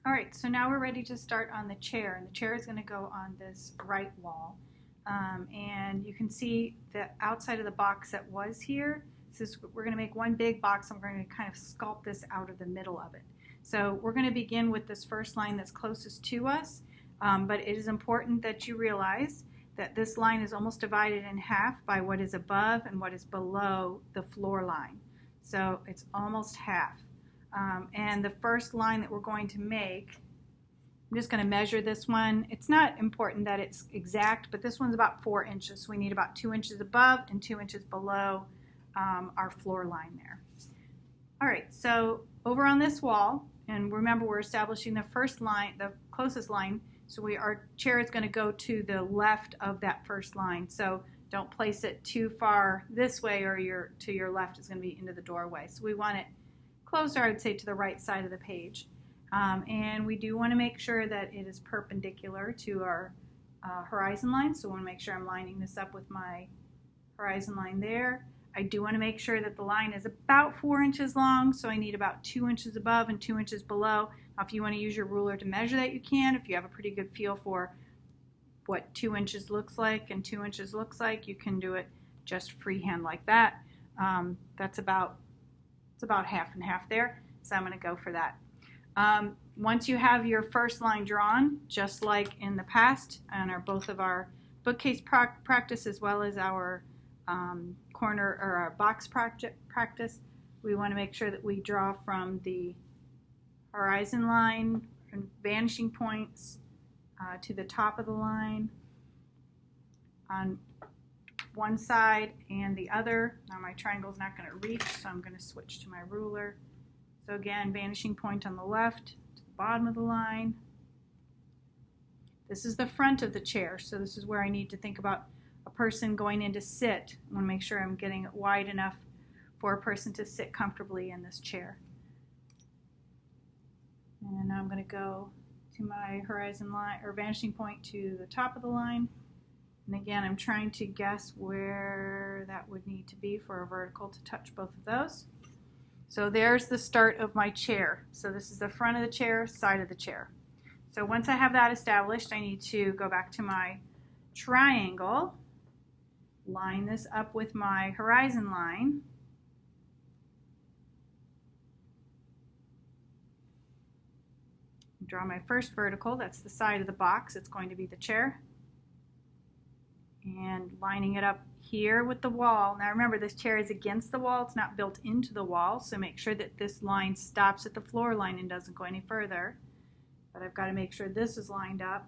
All right, so now we're ready to start on the chair, and the chair is going to go on this right wall. And you can see the outside of the box that was here. We're going to make one big box, and we're going to kind of sculpt this out of the middle of it. So we're going to begin with this first line that's closest to us, but it is important that you realize that this line is almost divided in half by what is above and what is below the floor line. So it's almost half. And the first line that we're going to make, I'm just going to measure this one. It's not important that it's exact, but this one's about 4 inches. So we need about 2 inches above and 2 inches below our floor line there. All right, so over on this wall, and remember we're establishing the first line, the closest line, so our chair is going to go to the left of that first line. So don't place it too far this way, or to your left is going to be into the doorway. So we want it closer, I would say, to the right side of the page. And we do want to make sure that it is perpendicular to our horizon line. So I want to make sure I'm lining this up with my horizon line there. I do want to make sure that the line is about 4 inches long, so I need about 2 inches above and 2 inches below. Now, if you want to use your ruler to measure that, you can. If you have a pretty good feel for what 2 inches looks like and 2 inches looks like, you can do it just freehand like that. It's about half and half there, so I'm going to go for that. Once you have your first line drawn, just like in the past, and both of our bookcase practice as well as our corner or our box practice, we want to make sure that we draw from the horizon line and vanishing points to the top of the line on one side and the other. Now my triangle is not going to reach, so I'm going to switch to my ruler. So again, vanishing point on the left to the bottom of the line. This is the front of the chair, so this is where I need to think about a person going in to sit. I want to make sure I'm getting it wide enough for a person to sit comfortably in this chair. And now I'm going to go to my horizon line or vanishing point to the top of the line. And again, I'm trying to guess where that would need to be for a vertical to touch both of those. So there's the start of my chair. So this is the front of the chair, side of the chair. So once I have that established, I need to go back to my triangle, line this up with my horizon line, draw my first vertical. That's the side of the box. It's going to be the chair. And lining it up here with the wall. Now remember, this chair is against the wall. It's not built into the wall, so make sure that this line stops at the floor line and doesn't go any further. But I've got to make sure this is lined up.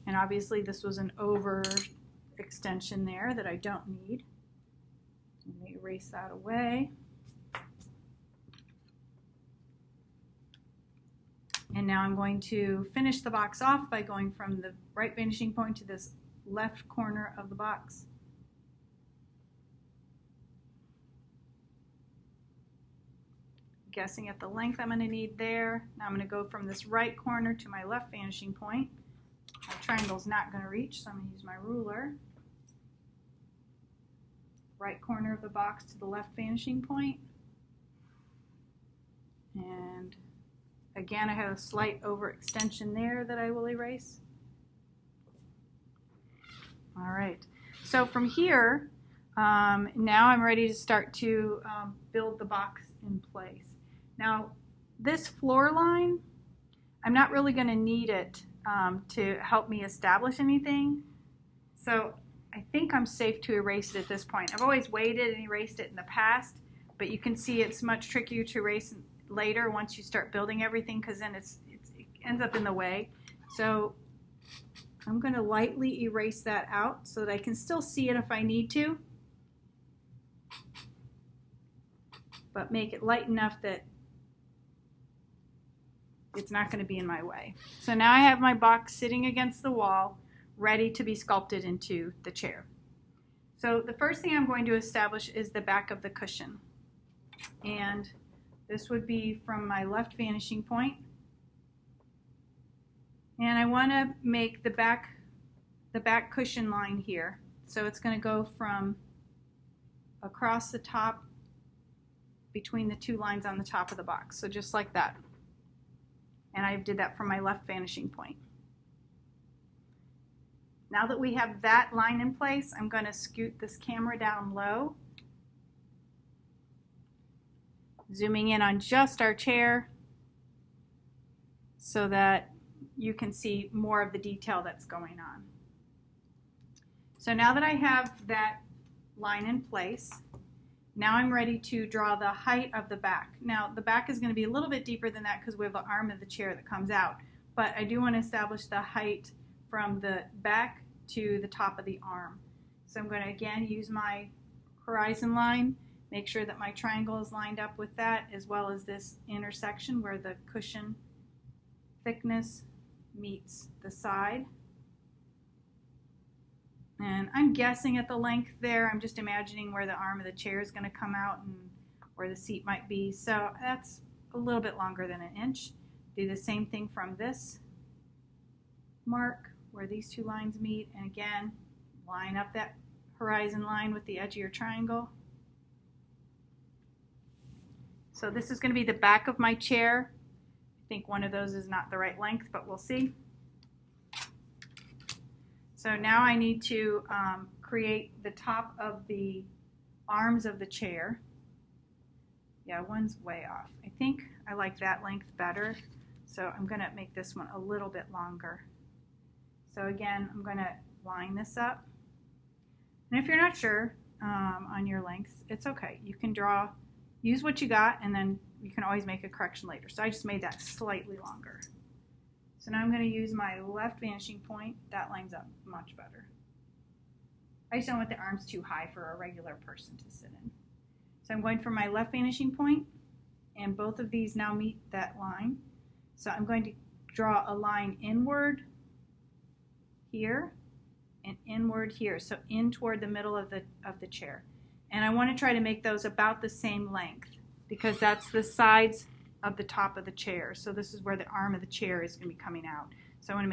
And obviously this was an over extension there that I don't need. I'm going to erase that away. And now I'm going to finish the box off by going from the right vanishing point to this left corner of the box. Guessing at the length I'm going to need there. Now I'm going to go from this right corner to my left vanishing point. My triangle's not going to reach, so I'm going to use my ruler. Right corner of the box to the left vanishing point. And again, I have a slight overextension there that I will erase. All right, so from here, now I'm ready to start to build the box in place. Now, this floor line, I'm not really going to need it to help me establish anything. So I think I'm safe to erase it at this point. I've always waited and erased it in the past, but you can see it's much trickier to erase later once you start building everything, because then it ends up in the way. So I'm going to lightly erase that out so that I can still see it if I need to, but make it light enough that it's not going to be in my way. So now I have my box sitting against the wall, ready to be sculpted into the chair. So the first thing I'm going to establish is the back of the cushion. And this would be from my left vanishing point. And I want to make the back cushion line here. So it's going to go from across the top between the two lines on the top of the box. So just like that. And I did that from my left vanishing point. Now that we have that line in place, I'm going to scoot this camera down low, zooming in on just our chair so that you can see more of the detail that's going on. So now that I have that line in place, now I'm ready to draw the height of the back. Now the back is going to be a little bit deeper than that because we have the arm of the chair that comes out, but I do want to establish the height from the back to the top of the arm. So I'm going to again use my horizon line, make sure that my triangle is lined up with that, as well as this intersection where the cushion thickness meets the side. And I'm guessing at the length there. I'm just imagining where the arm of the chair is going to come out and where the seat might be. So that's a little bit longer than an inch. Do the same thing from this mark where these two lines meet, and again line up that horizon line with the edge of your triangle. So this is going to be the back of my chair. I think one of those is not the right length, but we'll see. So now I need to create the top of the arms of the chair. Yeah, one's way off. I think I like that length better, so I'm going to make this one a little bit longer. So again, I'm going to line this up. And if you're not sure on your lengths, it's okay. You can use what you got, and then you can always make a correction later. So I just made that slightly longer. So now I'm going to use my left vanishing point. That lines up much better. I just don't want the arms too high for a regular person to sit in. So I'm going for my left vanishing point, and both of these now meet that line. So I'm going to draw a line inward here and inward here, so in toward the middle of the chair. And I want to try to make those about the same length because that's the sides of the top of the chair. So this is where the arm of the chair is going to be coming out. So I want to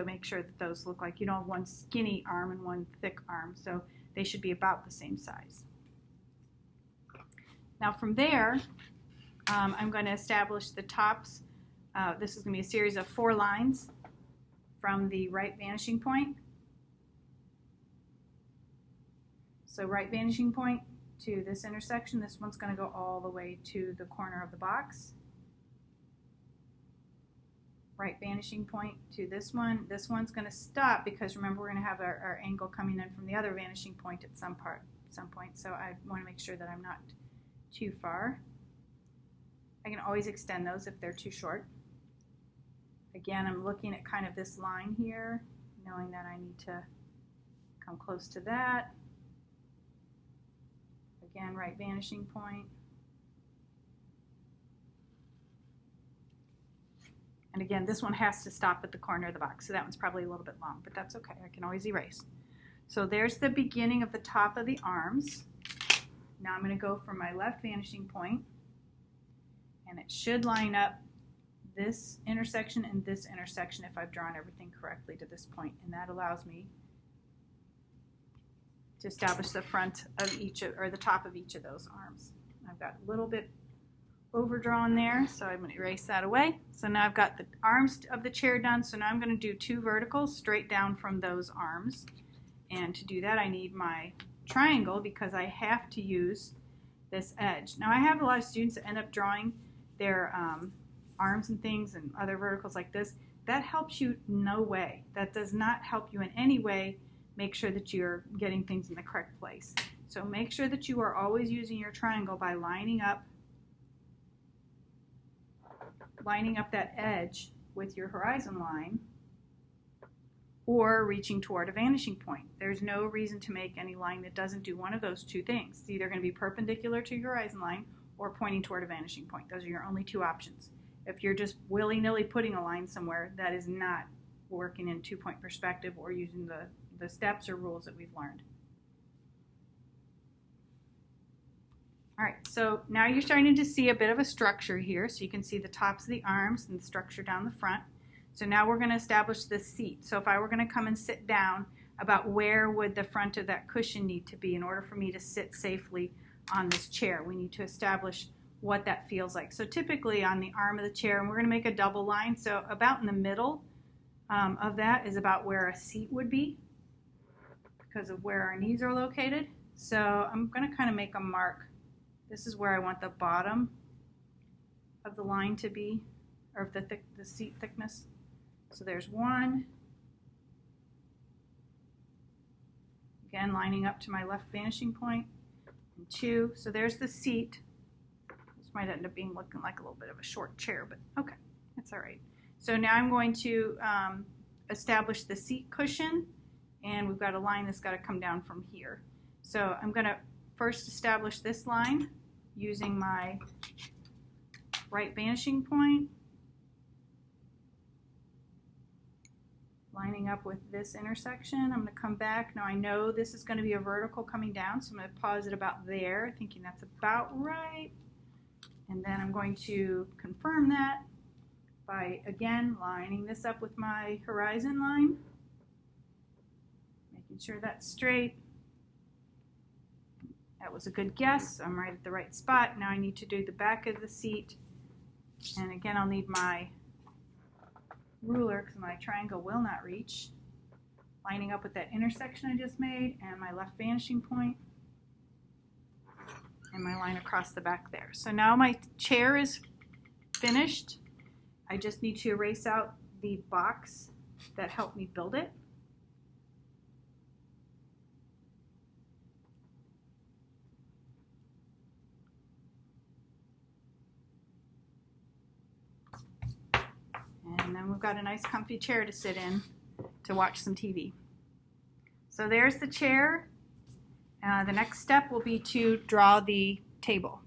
make sure that those look like, you don't have one skinny arm and one thick arm, so they should be about the same size. Now from there, I'm going to establish the tops. This is going to be a series of 4 lines from the right vanishing point. So right vanishing point to this intersection. This one's going to go all the way to the corner of the box. Right vanishing point to this one. This one's going to stop because remember we're going to have our angle coming in from the other vanishing point at some point. So I want to make sure that I'm not too far. I can always extend those if they're too short. Again, I'm looking at kind of this line here, knowing that I need to come close to that. Again, right vanishing point. And again, this one has to stop at the corner of the box, so that one's probably a little bit long, but that's okay. I can always erase. So there's the beginning of the top of the arms. Now I'm going to go for my left vanishing point, and it should line up this intersection and this intersection if I've drawn everything correctly to this point, and that allows me to establish the front of or the top of each of those arms. I've got a little bit overdrawn there, so I'm going to erase that away. So now I've got the arms of the chair done, so now I'm going to do 2 verticals straight down from those arms. And to do that I need my triangle because I have to use this edge. Now I have a lot of students that end up drawing their arms and things and other verticals like this. That helps you no way. That does not help you in any way make sure that you're getting things in the correct place. So make sure that you are always using your triangle by lining up that edge with your horizon line or reaching toward a vanishing point. There's no reason to make any line that doesn't do one of those 2 things. It's either going to be perpendicular to your horizon line or pointing toward a vanishing point. Those are your only 2 options. If you're just willy-nilly putting a line somewhere, that is not working in 2-point perspective or using the steps or rules that we've learned. All right, so now you're starting to see a bit of a structure here. So you can see the tops of the arms and the structure down the front. So now we're going to establish the seat. So if I were going to come and sit down, about where would the front of that cushion need to be in order for me to sit safely on this chair? We need to establish what that feels like. So typically on the arm of the chair, and we're going to make a double line, so about in the middle of that is about where a seat would be because of where our knees are located. So I'm going to kind of make a mark. This is where I want the bottom of the line to be, or the seat thickness. So there's one. Again, lining up to my left vanishing point. And two. So there's the seat. This might end up looking like a little bit of a short chair, but okay, that's all right. So now I'm going to establish the seat cushion, and we've got a line that's got to come down from here. So I'm going to first establish this line using my right vanishing point, lining up with this intersection. I'm going to come back. Now I know this is going to be a vertical coming down, so I'm going to pause it about there, thinking that's about right. And then I'm going to confirm that by, again, lining this up with my horizon line, making sure that's straight. That was a good guess. I'm right at the right spot. Now I need to do the back of the seat. And again, I'll need my ruler because my triangle will not reach. Lining up with that intersection I just made and my left vanishing point and my line across the back there. So now my chair is finished. I just need to erase out the box that helped me build it. And then we've got a nice comfy chair to sit in to watch some TV. So there's the chair. The next step will be to draw the table.